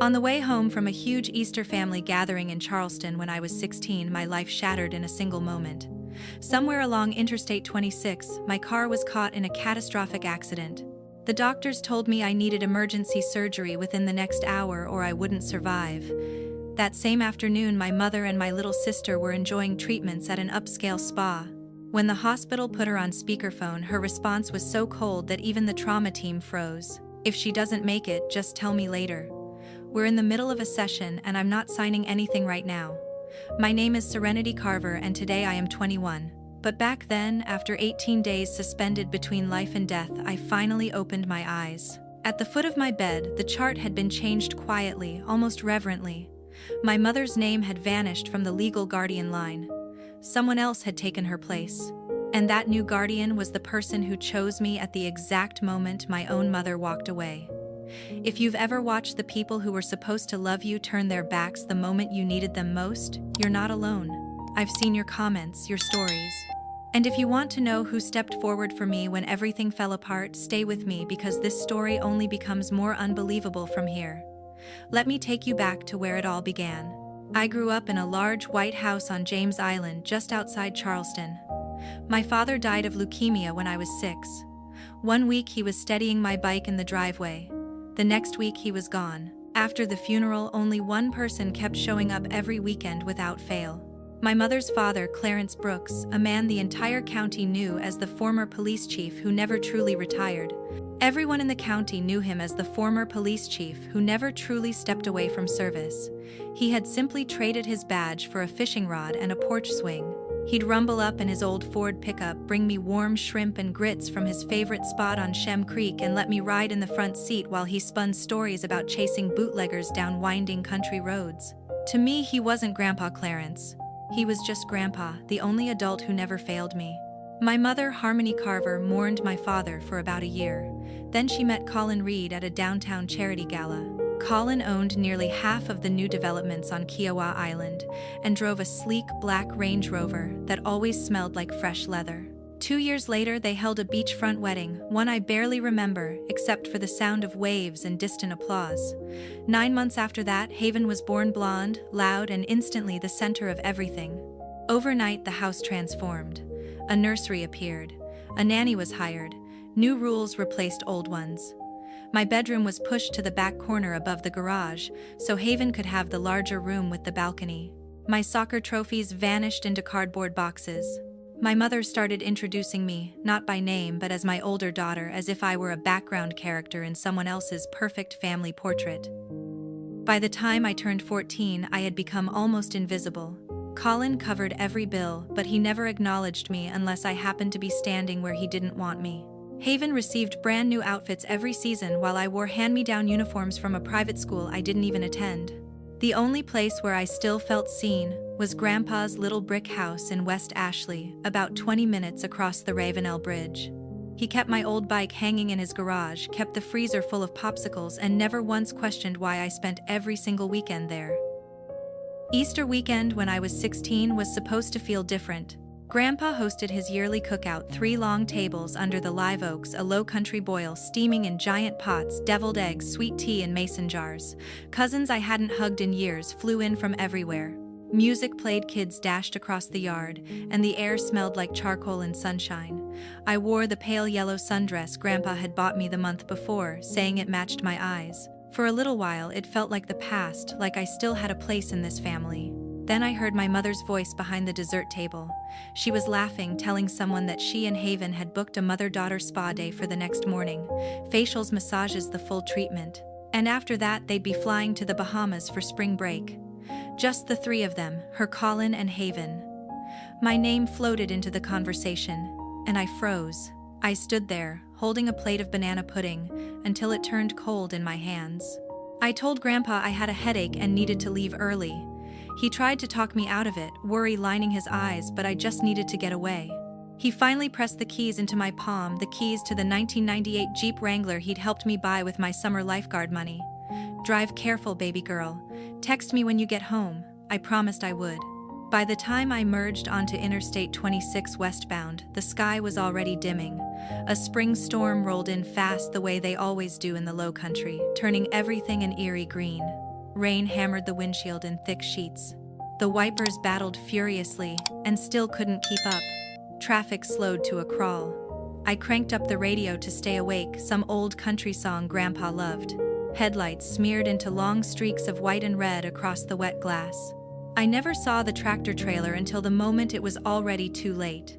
On the way home from a huge Easter family gathering in Charleston when I was 16, my life shattered in a single moment. Somewhere along Interstate 26, my car was caught in a catastrophic accident. The doctors told me I needed emergency surgery within the next hour or I wouldn't survive. That same afternoon, my mother and my little sister were enjoying treatments at an upscale spa. When the hospital put her on speakerphone, her response was so cold that even the trauma team froze. "If she doesn't make it, just tell me later. We're in the middle of a session and I'm not signing anything right now. My name is Serenity Carver and today I am 21. But back then, after 18 days suspended between life and death, I finally opened my eyes. At the foot of my bed, the chart had been changed quietly, almost reverently. My mother's name had vanished from the legal guardian line. Someone else had taken her place. And that new guardian was the person who chose me at the exact moment my own mother walked away. If you've ever watched the people who were supposed to love you turn their backs the moment you needed them most, you're not alone. I've seen your comments, your stories. And if you want to know who stepped forward for me when everything fell apart, stay with me because this story only becomes more unbelievable from here. Let me take you back to where it all began. I grew up in a large white house on James Island just outside Charleston. My father died of leukemia when I was 6. One week he was steadying my bike in the driveway. The next week he was gone. After the funeral, only one person kept showing up every weekend without fail. My mother's father, Clarence Brooks, a man the entire county knew as the former police chief who never truly retired. Everyone in the county knew him as the former police chief who never truly stepped away from service. He had simply traded his badge for a fishing rod and a porch swing. He'd rumble up in his old Ford pickup, bring me warm shrimp and grits from his favorite spot on Shem Creek, and let me ride in the front seat while he spun stories about chasing bootleggers down winding country roads. To me, he wasn't Grandpa Clarence. He was just Grandpa, the only adult who never failed me. My mother, Harmony Carver, mourned my father for about a year. Then she met Colin Reed at a downtown charity gala. Colin owned nearly half of the new developments on Kiowa Island and drove a sleek black Range Rover that always smelled like fresh leather. 2 years later, they held a beachfront wedding, one I barely remember except for the sound of waves and distant applause. 9 months after that, Haven was born, blonde, loud, and instantly the center of everything. Overnight, the house transformed. A nursery appeared. A nanny was hired. New rules replaced old ones. My bedroom was pushed to the back corner above the garage, so Haven could have the larger room with the balcony. My soccer trophies vanished into cardboard boxes. My mother started introducing me, not by name but as my older daughter, as if I were a background character in someone else's perfect family portrait. By the time I turned 14, I had become almost invisible. Colin covered every bill, but he never acknowledged me unless I happened to be standing where he didn't want me. Haven received brand new outfits every season while I wore hand-me-down uniforms from a private school I didn't even attend. The only place where I still felt seen was Grandpa's little brick house in West Ashley, about 20 minutes across the Ravenel Bridge. He kept my old bike hanging in his garage, kept the freezer full of popsicles, and never once questioned why I spent every single weekend there. Easter weekend when I was 16 was supposed to feel different. Grandpa hosted his yearly cookout, 3 long tables under the live oaks, a low country boil steaming in giant pots, deviled eggs, sweet tea in mason jars. Cousins I hadn't hugged in years flew in from everywhere. Music played, kids dashed across the yard, and the air smelled like charcoal and sunshine. I wore the pale yellow sundress Grandpa had bought me the month before, saying it matched my eyes. For a little while, it felt like the past, like I still had a place in this family. Then I heard my mother's voice behind the dessert table. She was laughing, telling someone that she and Haven had booked a mother-daughter spa day for the next morning. Facials, massages, the full treatment. And after that, they'd be flying to the Bahamas for spring break. Just the 3 of them, her, Colin, and Haven. My name floated into the conversation, and I froze. I stood there, holding a plate of banana pudding, until it turned cold in my hands. I told Grandpa I had a headache and needed to leave early. He tried to talk me out of it, worry lining his eyes, but I just needed to get away. He finally pressed the keys into my palm, the keys to the 1998 Jeep Wrangler he'd helped me buy with my summer lifeguard money. "Drive careful, baby girl. Text me when you get home." I promised I would. By the time I merged onto Interstate 26 westbound, the sky was already dimming. A spring storm rolled in fast the way they always do in the Low Country, turning everything an eerie green. Rain hammered the windshield in thick sheets. The wipers battled furiously and still couldn't keep up. Traffic slowed to a crawl. I cranked up the radio to stay awake, some old country song Grandpa loved. Headlights smeared into long streaks of white and red across the wet glass. I never saw the tractor trailer until the moment it was already too late.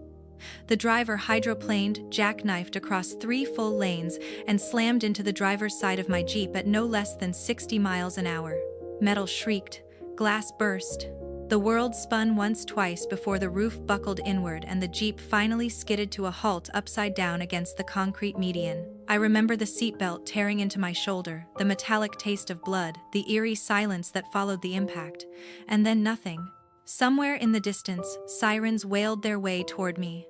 The driver hydroplaned, jackknifed across 3 full lanes, and slammed into the driver's side of my Jeep at no less than 60 miles an hour. Metal shrieked, glass burst. The world spun once, twice before the roof buckled inward and the Jeep finally skidded to a halt upside down against the concrete median. I remember the seatbelt tearing into my shoulder, the metallic taste of blood, the eerie silence that followed the impact, and then nothing. Somewhere in the distance, sirens wailed their way toward me.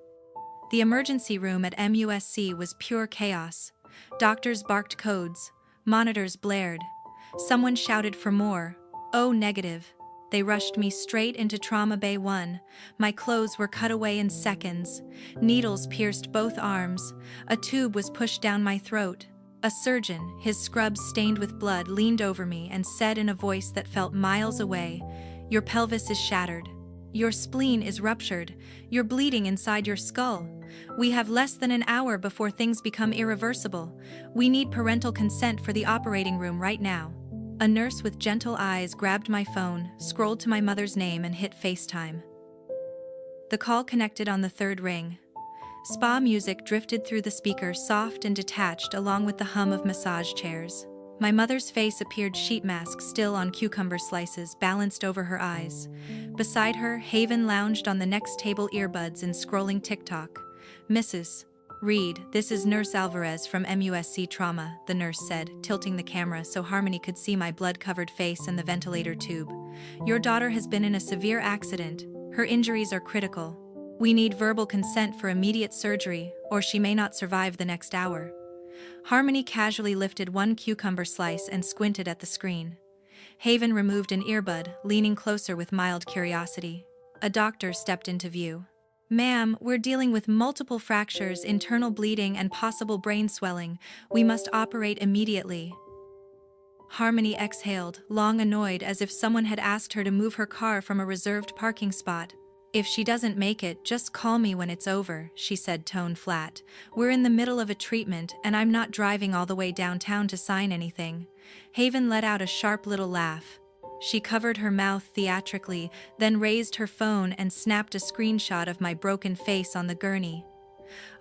The emergency room at MUSC was pure chaos. Doctors barked codes. Monitors blared. Someone shouted for more. Oh, negative. They rushed me straight into Trauma Bay 1. My clothes were cut away in seconds. Needles pierced both arms. A tube was pushed down my throat. A surgeon, his scrubs stained with blood, leaned over me and said in a voice that felt miles away, "Your pelvis is shattered. Your spleen is ruptured. You're bleeding inside your skull. We have less than an hour before things become irreversible. We need parental consent for the operating room right now." A nurse with gentle eyes grabbed my phone, scrolled to my mother's name and hit FaceTime. The call connected on the 3rd ring. Spa music drifted through the speaker, soft and detached, along with the hum of massage chairs. My mother's face appeared, sheet mask still on cucumber slices balanced over her eyes. Beside her, Haven lounged on the next table, earbuds and scrolling TikTok. "Mrs. Reed, this is Nurse Alvarez from MUSC Trauma," the nurse said, tilting the camera so Harmony could see my blood-covered face and the ventilator tube. "Your daughter has been in a severe accident. Her injuries are critical. We need verbal consent for immediate surgery, or she may not survive the next hour." Harmony casually lifted one cucumber slice and squinted at the screen. Haven removed an earbud, leaning closer with mild curiosity. A doctor stepped into view. "Ma'am, we're dealing with multiple fractures, internal bleeding, and possible brain swelling. We must operate immediately." Harmony exhaled, long annoyed, as if someone had asked her to move her car from a reserved parking spot. "If she doesn't make it, just call me when it's over," she said, tone flat. "We're in the middle of a treatment, and I'm not driving all the way downtown to sign anything." Haven let out a sharp little laugh. She covered her mouth theatrically, then raised her phone and snapped a screenshot of my broken face on the gurney.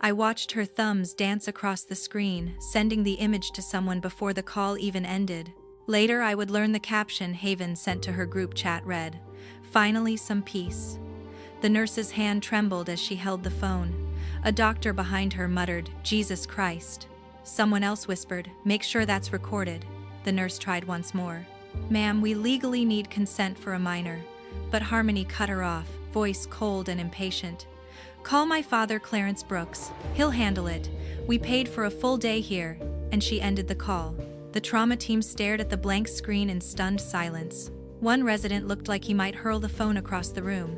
I watched her thumbs dance across the screen, sending the image to someone before the call even ended. Later I would learn the caption Haven sent to her group chat read, "Finally some peace." The nurse's hand trembled as she held the phone. A doctor behind her muttered, "Jesus Christ." Someone else whispered, "Make sure that's recorded." The nurse tried once more. "Ma'am, we legally need consent for a minor." But Harmony cut her off, voice cold and impatient. "Call my father, Clarence Brooks. He'll handle it. We paid for a full day here." And she ended the call. The trauma team stared at the blank screen in stunned silence. One resident looked like he might hurl the phone across the room.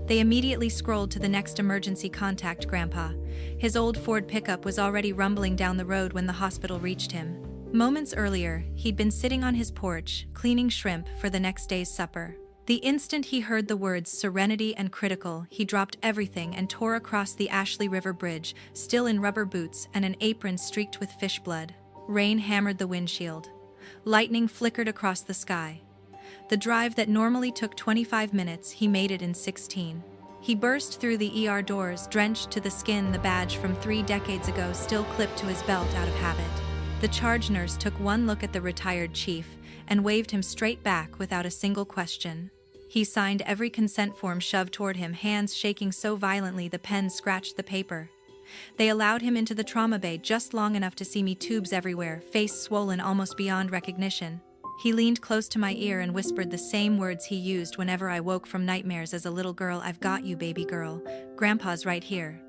They immediately scrolled to the next emergency contact, Grandpa. His old Ford pickup was already rumbling down the road when the hospital reached him. Moments earlier, he'd been sitting on his porch, cleaning shrimp for the next day's supper. The instant he heard the words serenity and critical, he dropped everything and tore across the Ashley River Bridge, still in rubber boots and an apron streaked with fish blood. Rain hammered the windshield. Lightning flickered across the sky. The drive that normally took 25 minutes, he made it in 16. He burst through the ER doors, drenched to the skin, the badge from 3 decades ago still clipped to his belt out of habit. The charge nurse took one look at the retired chief and waved him straight back without a single question. He signed every consent form shoved toward him, hands shaking so violently the pen scratched the paper. They allowed him into the trauma bay just long enough to see me, tubes everywhere, face swollen almost beyond recognition. He leaned close to my ear and whispered the same words he used whenever I woke from nightmares as a little girl, "I've got you, baby girl. Grandpa's right here."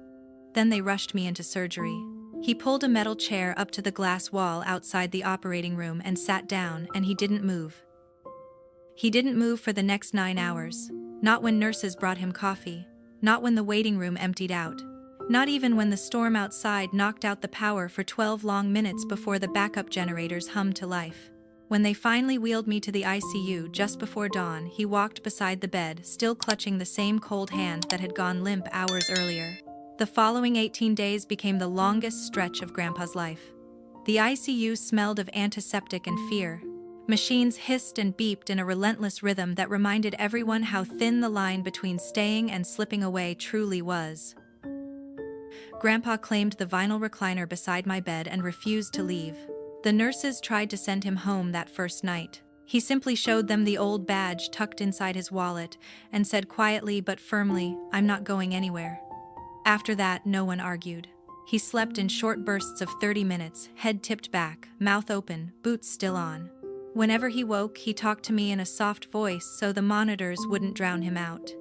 Then they rushed me into surgery. He pulled a metal chair up to the glass wall outside the operating room and sat down, and he didn't move. He didn't move for the next 9 hours. Not when nurses brought him coffee. Not when the waiting room emptied out. Not even when the storm outside knocked out the power for 12 long minutes before the backup generators hummed to life. When they finally wheeled me to the ICU just before dawn, he walked beside the bed, still clutching the same cold hand that had gone limp hours earlier. The following 18 days became the longest stretch of Grandpa's life. The ICU smelled of antiseptic and fear. Machines hissed and beeped in a relentless rhythm that reminded everyone how thin the line between staying and slipping away truly was. Grandpa claimed the vinyl recliner beside my bed and refused to leave. The nurses tried to send him home that first night. He simply showed them the old badge tucked inside his wallet and said quietly but firmly, "I'm not going anywhere." After that, no one argued. He slept in short bursts of 30 minutes, head tipped back, mouth open, boots still on. Whenever he woke, he talked to me in a soft voice so the monitors wouldn't drown him out.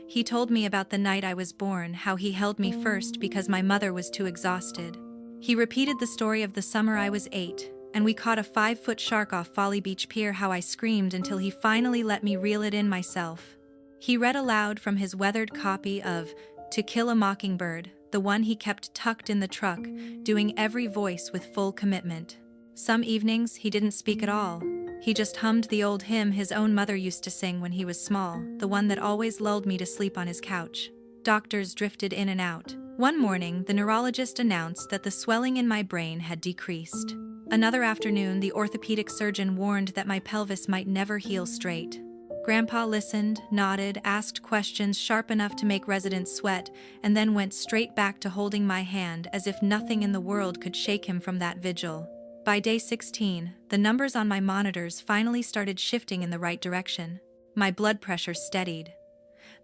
He told me about the night I was born, how he held me first because my mother was too exhausted. He repeated the story of the summer I was 8, and we caught a 5-foot shark off Folly Beach Pier, how I screamed until he finally let me reel it in myself. He read aloud from his weathered copy of To Kill a Mockingbird, the one he kept tucked in the truck, doing every voice with full commitment. Some evenings he didn't speak at all. He just hummed the old hymn his own mother used to sing when he was small, the one that always lulled me to sleep on his couch. Doctors drifted in and out. One morning, the neurologist announced that the swelling in my brain had decreased. Another afternoon, the orthopedic surgeon warned that my pelvis might never heal straight. Grandpa listened, nodded, asked questions sharp enough to make residents sweat, and then went straight back to holding my hand as if nothing in the world could shake him from that vigil. By day 16, the numbers on my monitors finally started shifting in the right direction. My blood pressure steadied.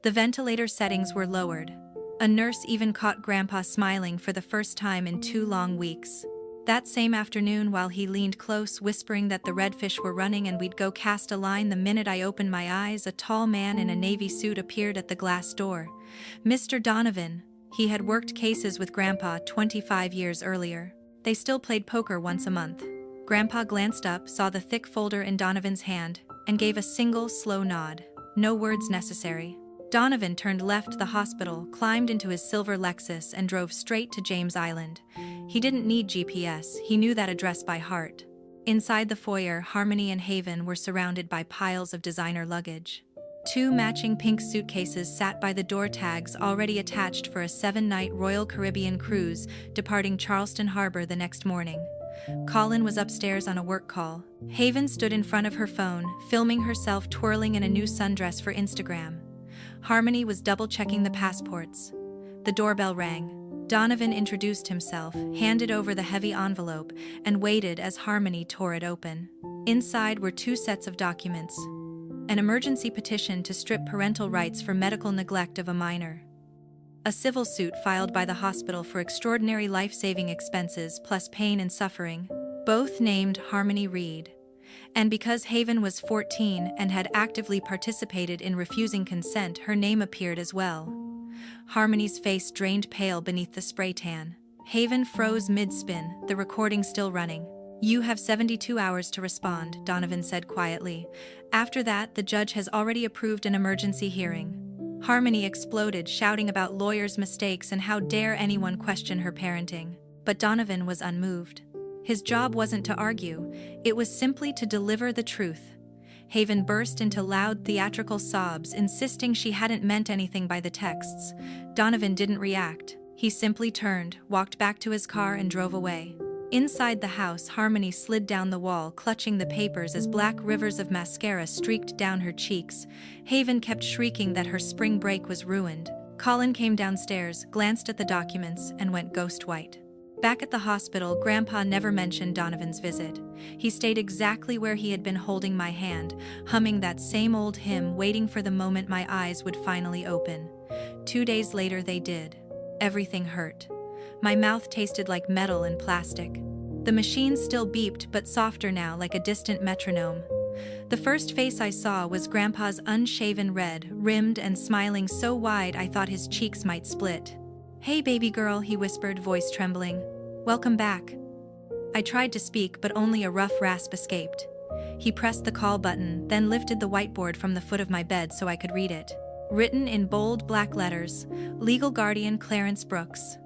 The ventilator settings were lowered. A nurse even caught Grandpa smiling for the first time in 2 long weeks. That same afternoon, while he leaned close, whispering that the redfish were running and we'd go cast a line the minute I opened my eyes, a tall man in a navy suit appeared at the glass door. Mr. Donovan. He had worked cases with Grandpa 25 years earlier. They still played poker once a month. Grandpa glanced up, saw the thick folder in Donovan's hand, and gave a single, slow nod. No words necessary. Donovan turned left the hospital, climbed into his silver Lexus, and drove straight to James Island. He didn't need GPS, he knew that address by heart. Inside the foyer, Harmony and Haven were surrounded by piles of designer luggage. 2 matching pink suitcases sat by the door, tags already attached for a 7-night Royal Caribbean cruise departing Charleston Harbor the next morning. Colin was upstairs on a work call. Haven stood in front of her phone, filming herself twirling in a new sundress for Instagram. Harmony was double-checking the passports. The doorbell rang. Donovan introduced himself, handed over the heavy envelope, and waited as Harmony tore it open. Inside were 2 sets of documents. An emergency petition to strip parental rights for medical neglect of a minor. A civil suit filed by the hospital for extraordinary life-saving expenses plus pain and suffering, both named Harmony Reed. And because Haven was 14 and had actively participated in refusing consent, her name appeared as well. Harmony's face drained pale beneath the spray tan. Haven froze mid-spin, the recording still running. "You have 72 hours to respond," Donovan said quietly. "After that, the judge has already approved an emergency hearing." Harmony exploded, shouting about lawyers' mistakes and how dare anyone question her parenting. But Donovan was unmoved. His job wasn't to argue, it was simply to deliver the truth. Haven burst into loud theatrical sobs, insisting she hadn't meant anything by the texts. Donovan didn't react. He simply turned, walked back to his car, and drove away. Inside the house, Harmony slid down the wall, clutching the papers as black rivers of mascara streaked down her cheeks. Haven kept shrieking that her spring break was ruined. Colin came downstairs, glanced at the documents, and went ghost white. Back at the hospital, Grandpa never mentioned Donovan's visit. He stayed exactly where he had been, holding my hand, humming that same old hymn, waiting for the moment my eyes would finally open. 2 days later they did. Everything hurt. My mouth tasted like metal and plastic. The machine still beeped, but softer now, like a distant metronome. The first face I saw was Grandpa's unshaven, red, rimmed, and smiling so wide I thought his cheeks might split. "Hey baby girl," he whispered, voice trembling. "Welcome back." I tried to speak, but only a rough rasp escaped. He pressed the call button, then lifted the whiteboard from the foot of my bed so I could read it. Written in bold black letters, "Legal Guardian Clarence Brooks."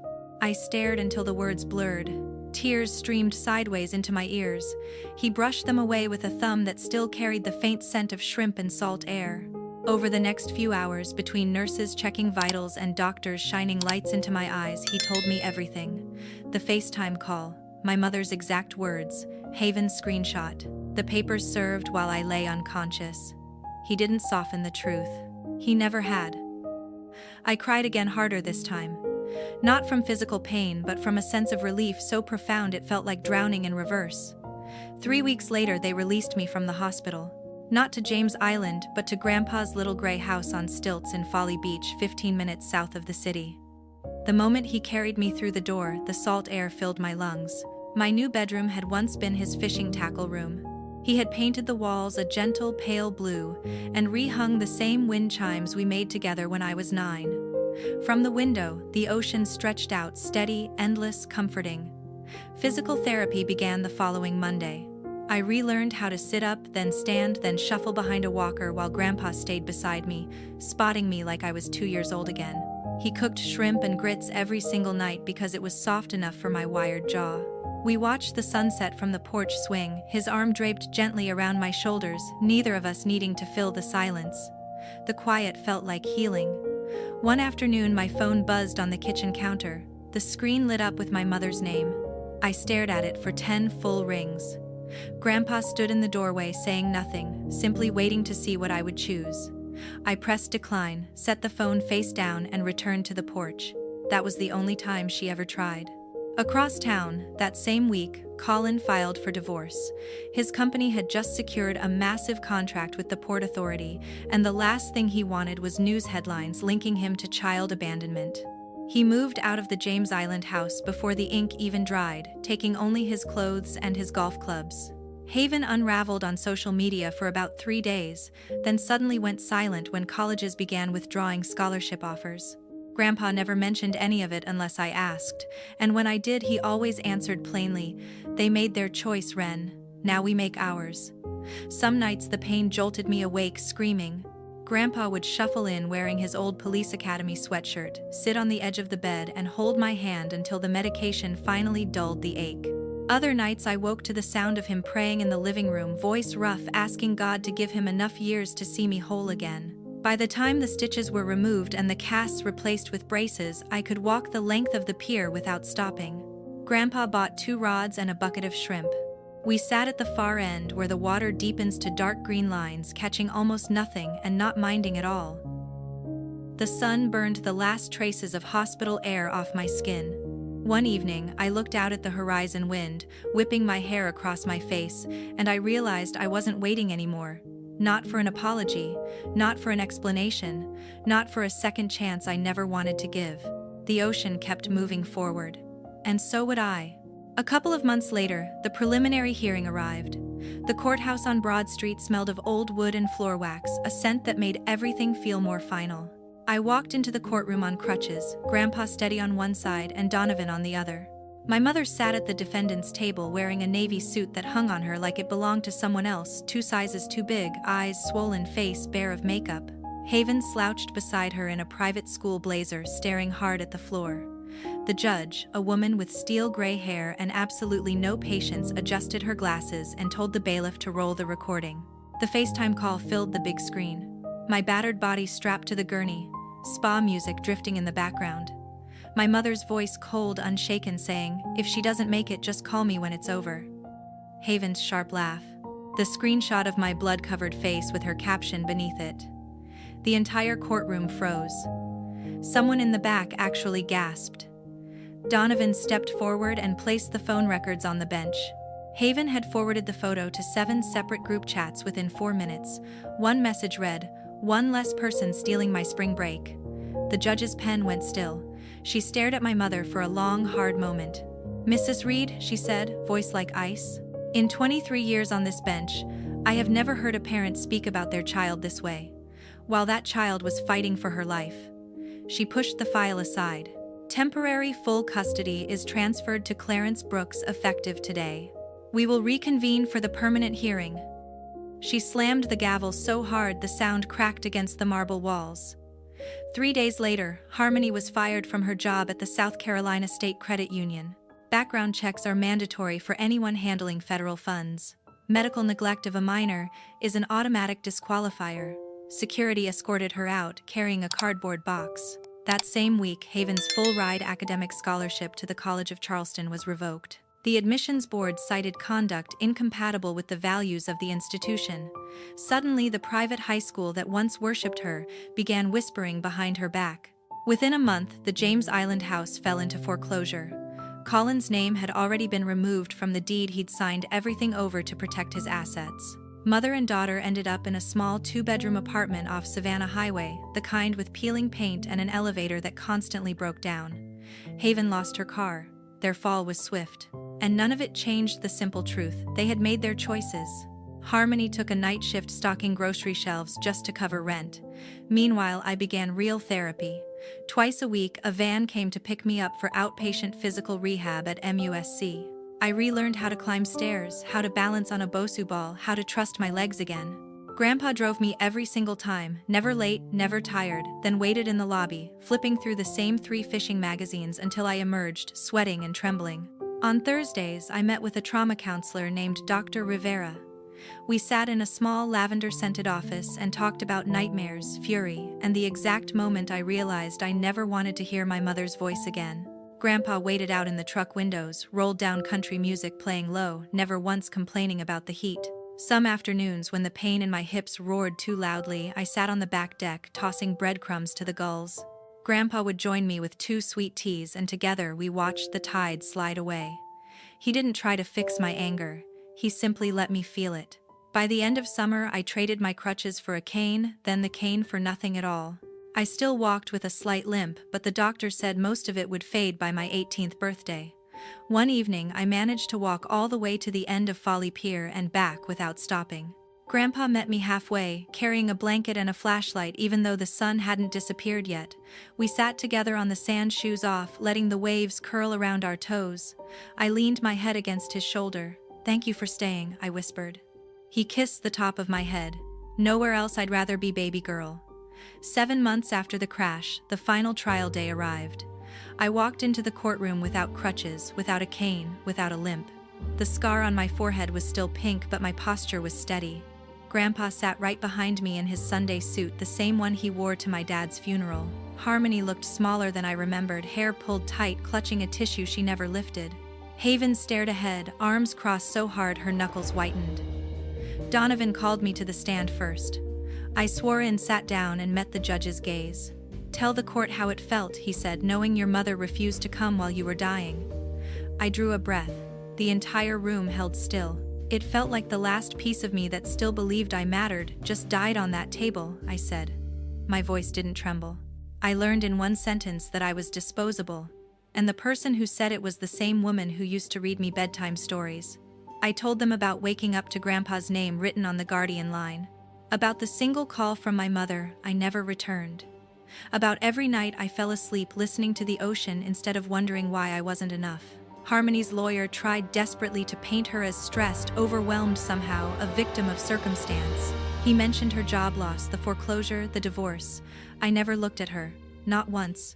I stared until the words blurred. Tears streamed sideways into my ears. He brushed them away with a thumb that still carried the faint scent of shrimp and salt air. Over the next few hours, between nurses checking vitals and doctors shining lights into my eyes, he told me everything. The FaceTime call, my mother's exact words, Haven's screenshot, the papers served while I lay unconscious. He didn't soften the truth. He never had. I cried again, harder this time. Not from physical pain, but from a sense of relief so profound it felt like drowning in reverse. 3 weeks later, they released me from the hospital. Not to James Island, but to Grandpa's little gray house on stilts in Folly Beach, 15 minutes south of the city. The moment he carried me through the door, the salt air filled my lungs. My new bedroom had once been his fishing tackle room. He had painted the walls a gentle pale blue and rehung the same wind chimes we made together when I was 9. From the window, the ocean stretched out, steady, endless, comforting. Physical therapy began the following Monday. I relearned how to sit up, then stand, then shuffle behind a walker while Grandpa stayed beside me, spotting me like I was 2 years old again. He cooked shrimp and grits every single night because it was soft enough for my wired jaw. We watched the sunset from the porch swing, his arm draped gently around my shoulders, neither of us needing to fill the silence. The quiet felt like healing. One afternoon, my phone buzzed on the kitchen counter. The screen lit up with my mother's name. I stared at it for 10 full rings. Grandpa stood in the doorway saying nothing, simply waiting to see what I would choose. I pressed decline, set the phone face down, and returned to the porch. That was the only time she ever tried. Across town, that same week, Colin filed for divorce. His company had just secured a massive contract with the Port Authority, and the last thing he wanted was news headlines linking him to child abandonment. He moved out of the James Island house before the ink even dried, taking only his clothes and his golf clubs. Haven unraveled on social media for about 3 days, then suddenly went silent when colleges began withdrawing scholarship offers. Grandpa never mentioned any of it unless I asked, and when I did, he always answered plainly, "They made their choice, Wren. Now we make ours." Some nights the pain jolted me awake, screaming. Grandpa would shuffle in wearing his old police academy sweatshirt, sit on the edge of the bed, and hold my hand until the medication finally dulled the ache. Other nights I woke to the sound of him praying in the living room, voice rough, asking God to give him enough years to see me whole again. By the time the stitches were removed and the casts replaced with braces, I could walk the length of the pier without stopping. Grandpa bought 2 rods and a bucket of shrimp. We sat at the far end where the water deepens to dark green lines, catching almost nothing and not minding at all. The sun burned the last traces of hospital air off my skin. One evening, I looked out at the horizon wind, whipping my hair across my face, and I realized I wasn't waiting anymore. Not for an apology, not for an explanation, not for a second chance I never wanted to give. The ocean kept moving forward. And so would I. A couple of months later, the preliminary hearing arrived. The courthouse on Broad Street smelled of old wood and floor wax, a scent that made everything feel more final. I walked into the courtroom on crutches, Grandpa steady on one side and Donovan on the other. My mother sat at the defendant's table wearing a navy suit that hung on her like it belonged to someone else, 2 sizes too big, eyes swollen, face bare of makeup. Haven slouched beside her in a private school blazer, staring hard at the floor. The judge, a woman with steel gray hair and absolutely no patience, adjusted her glasses and told the bailiff to roll the recording. The FaceTime call filled the big screen. My battered body strapped to the gurney, spa music drifting in the background. My mother's voice cold, unshaken, saying, "If she doesn't make it, just call me when it's over." Haven's sharp laugh. The screenshot of my blood-covered face with her caption beneath it. The entire courtroom froze. Someone in the back actually gasped. Donovan stepped forward and placed the phone records on the bench. Haven had forwarded the photo to 7 separate group chats within 4 minutes. One message read, "One less person stealing my spring break." The judge's pen went still. She stared at my mother for a long, hard moment. "Mrs. Reed," she said, voice like ice. "In 23 years on this bench, I have never heard a parent speak about their child this way, while that child was fighting for her life." She pushed the file aside. "Temporary full custody is transferred to Clarence Brooks effective today. We will reconvene for the permanent hearing." She slammed the gavel so hard the sound cracked against the marble walls. 3 days later, Harmony was fired from her job at the South Carolina State Credit Union. Background checks are mandatory for anyone handling federal funds. Medical neglect of a minor is an automatic disqualifier. Security escorted her out, carrying a cardboard box. That same week, Haven's full-ride academic scholarship to the College of Charleston was revoked. The admissions board cited conduct incompatible with the values of the institution. Suddenly, the private high school that once worshipped her began whispering behind her back. Within a month, the James Island house fell into foreclosure. Colin's name had already been removed from the deed he'd signed everything over to protect his assets. Mother and daughter ended up in a small 2-bedroom apartment off Savannah Highway, the kind with peeling paint and an elevator that constantly broke down. Haven lost her car. Their fall was swift. And none of it changed the simple truth: they had made their choices. Harmony took a night shift stocking grocery shelves just to cover rent. Meanwhile, I began real therapy. Twice a week, a van came to pick me up for outpatient physical rehab at MUSC. I relearned how to climb stairs, how to balance on a Bosu ball, how to trust my legs again. Grandpa drove me every single time, never late, never tired, then waited in the lobby, flipping through the same 3 fishing magazines until I emerged, sweating and trembling. On Thursdays, I met with a trauma counselor named Dr. Rivera. We sat in a small lavender-scented office and talked about nightmares, fury, and the exact moment I realized I never wanted to hear my mother's voice again. Grandpa waited out in the truck windows, rolled down country music playing low, never once complaining about the heat. Some afternoons, when the pain in my hips roared too loudly, I sat on the back deck, tossing breadcrumbs to the gulls. Grandpa would join me with 2 sweet teas, and together we watched the tide slide away. He didn't try to fix my anger. He simply let me feel it. By the end of summer, I traded my crutches for a cane, then the cane for nothing at all. I still walked with a slight limp, but the doctor said most of it would fade by my 18th birthday. One evening, I managed to walk all the way to the end of Folly Pier and back without stopping. Grandpa met me halfway, carrying a blanket and a flashlight even though the sun hadn't disappeared yet. We sat together on the sand, shoes off, letting the waves curl around our toes. I leaned my head against his shoulder. "Thank you for staying," I whispered. He kissed the top of my head. "Nowhere else I'd rather be, baby girl." 7 months after the crash, the final trial day arrived. I walked into the courtroom without crutches, without a cane, without a limp. The scar on my forehead was still pink, but my posture was steady. Grandpa sat right behind me in his Sunday suit, the same one he wore to my dad's funeral. Harmony looked smaller than I remembered, hair pulled tight, clutching a tissue she never lifted. Haven stared ahead, arms crossed so hard her knuckles whitened. Donovan called me to the stand first. I swore and sat down and met the judge's gaze. "Tell the court how it felt," he said, "knowing your mother refused to come while you were dying." I drew a breath. The entire room held still. "It felt like the last piece of me that still believed I mattered just died on that table," I said. My voice didn't tremble. I learned in one sentence that I was disposable, and the person who said it was the same woman who used to read me bedtime stories. I told them about waking up to Grandpa's name written on the Guardian line. About the single call from my mother I never returned. About every night I fell asleep listening to the ocean instead of wondering why I wasn't enough. Harmony's lawyer tried desperately to paint her as stressed, overwhelmed somehow, a victim of circumstance. He mentioned her job loss, the foreclosure, the divorce. I never looked at her, not once.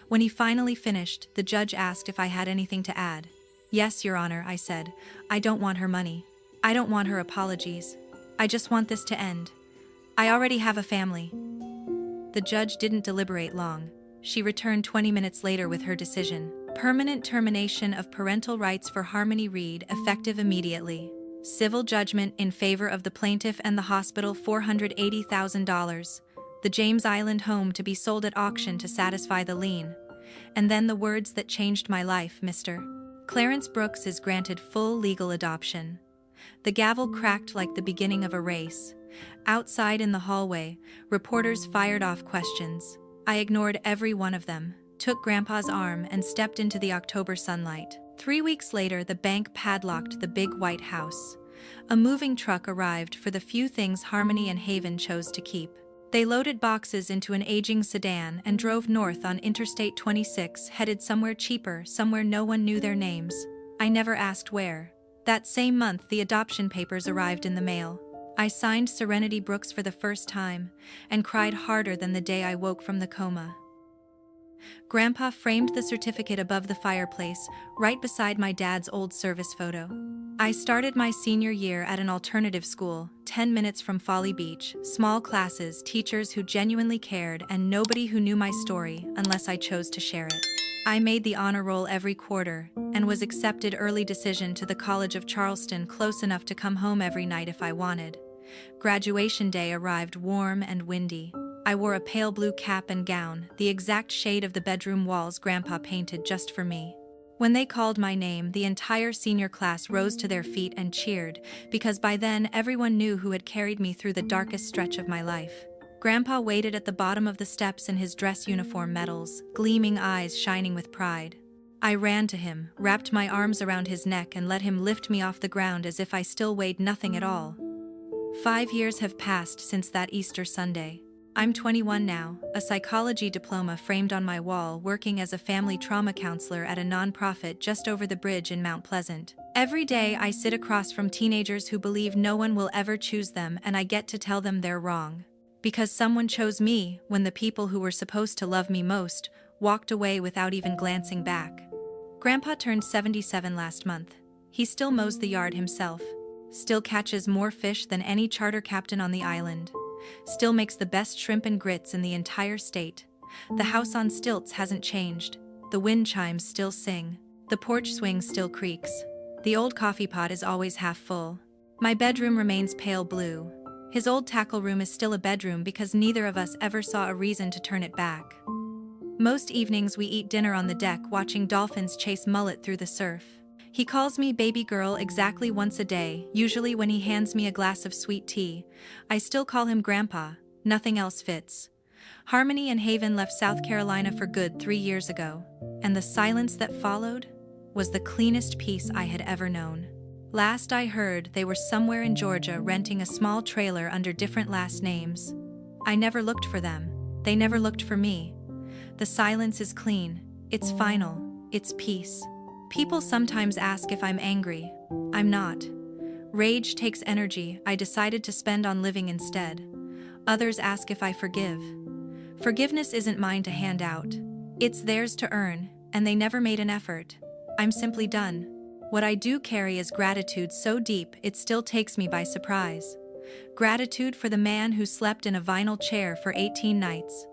When he finally finished, the judge asked if I had anything to add. "Yes, Your Honor," I said. "I don't want her money. I don't want her apologies. I just want this to end. I already have a family." The judge didn't deliberate long. She returned 20 minutes later with her decision. Permanent termination of parental rights for Harmony Reed, effective immediately. Civil judgment in favor of the plaintiff and the hospital, $480,000. The James Island home to be sold at auction to satisfy the lien. And then the words that changed my life: Mr. Clarence Brooks is granted full legal adoption. The gavel cracked like the beginning of a race. Outside in the hallway, reporters fired off questions. I ignored every one of them, took Grandpa's arm, and stepped into the October sunlight. 3 weeks later, the bank padlocked the big white house. A moving truck arrived for the few things Harmony and Haven chose to keep. They loaded boxes into an aging sedan and drove north on Interstate 26, headed somewhere cheaper, somewhere no one knew their names. I never asked where. That same month, the adoption papers arrived in the mail. I signed Serenity Brooks for the first time, and cried harder than the day I woke from the coma. Grandpa framed the certificate above the fireplace, right beside my dad's old service photo. I started my senior year at an alternative school, 10 minutes from Folly Beach, small classes, teachers who genuinely cared, and nobody who knew my story unless I chose to share it. I made the honor roll every quarter, and was accepted early decision to the College of Charleston, close enough to come home every night if I wanted. Graduation day arrived warm and windy. I wore a pale blue cap and gown, the exact shade of the bedroom walls Grandpa painted just for me. When they called my name, the entire senior class rose to their feet and cheered, because by then everyone knew who had carried me through the darkest stretch of my life. Grandpa waited at the bottom of the steps in his dress uniform medals, gleaming eyes shining with pride. I ran to him, wrapped my arms around his neck and let him lift me off the ground as if I still weighed nothing at all. 5 years have passed since that Easter Sunday. I'm 21 now, a psychology diploma framed on my wall, working as a family trauma counselor at a nonprofit just over the bridge in Mount Pleasant. Every day I sit across from teenagers who believe no one will ever choose them, and I get to tell them they're wrong. Because someone chose me when the people who were supposed to love me most walked away without even glancing back. Grandpa turned 77 last month. He still mows the yard himself, still catches more fish than any charter captain on the island, still makes the best shrimp and grits in the entire state. The house on stilts hasn't changed. The wind chimes still sing. The porch swing still creaks. The old coffee pot is always half full. My bedroom remains pale blue. His old tackle room is still a bedroom because neither of us ever saw a reason to turn it back. Most evenings we eat dinner on the deck, watching dolphins chase mullet through the surf. He calls me baby girl exactly once a day, usually when he hands me a glass of sweet tea. I still call him Grandpa. Nothing else fits. Harmony and Haven left South Carolina for good 3 years ago, and the silence that followed was the cleanest peace I had ever known. Last I heard, they were somewhere in Georgia renting a small trailer under different last names. I never looked for them. They never looked for me. The silence is clean. It's final. It's peace. People sometimes ask if I'm angry. I'm not. Rage takes energy I decided to spend on living instead. Others ask if I forgive. Forgiveness isn't mine to hand out. It's theirs to earn, and they never made an effort. I'm simply done. What I do carry is gratitude so deep it still takes me by surprise. Gratitude for the man who slept in a vinyl chair for 18 nights.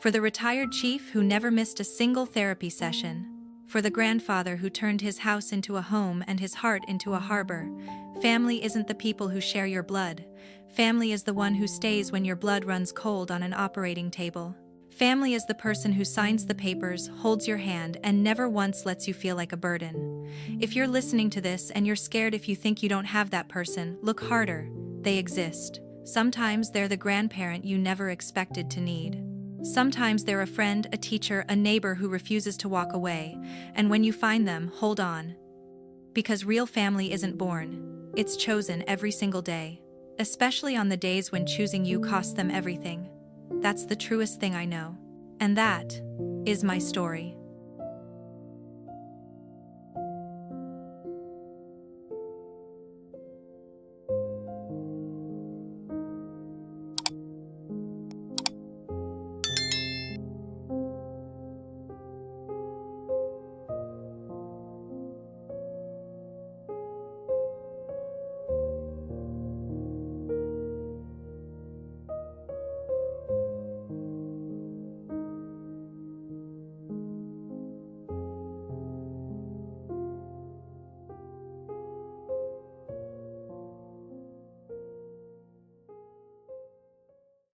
For the retired chief who never missed a single therapy session. For the grandfather who turned his house into a home and his heart into a harbor. Family isn't the people who share your blood. Family is the one who stays when your blood runs cold on an operating table. Family is the person who signs the papers, holds your hand, and never once lets you feel like a burden. If you're listening to this and you're scared if you think you don't have that person, look harder. They exist. Sometimes they're the grandparent you never expected to need. Sometimes they're a friend, a teacher, a neighbor who refuses to walk away, and when you find them, hold on. Because real family isn't born. It's chosen every single day. Especially on the days when choosing you costs them everything. That's the truest thing I know. And that is my story.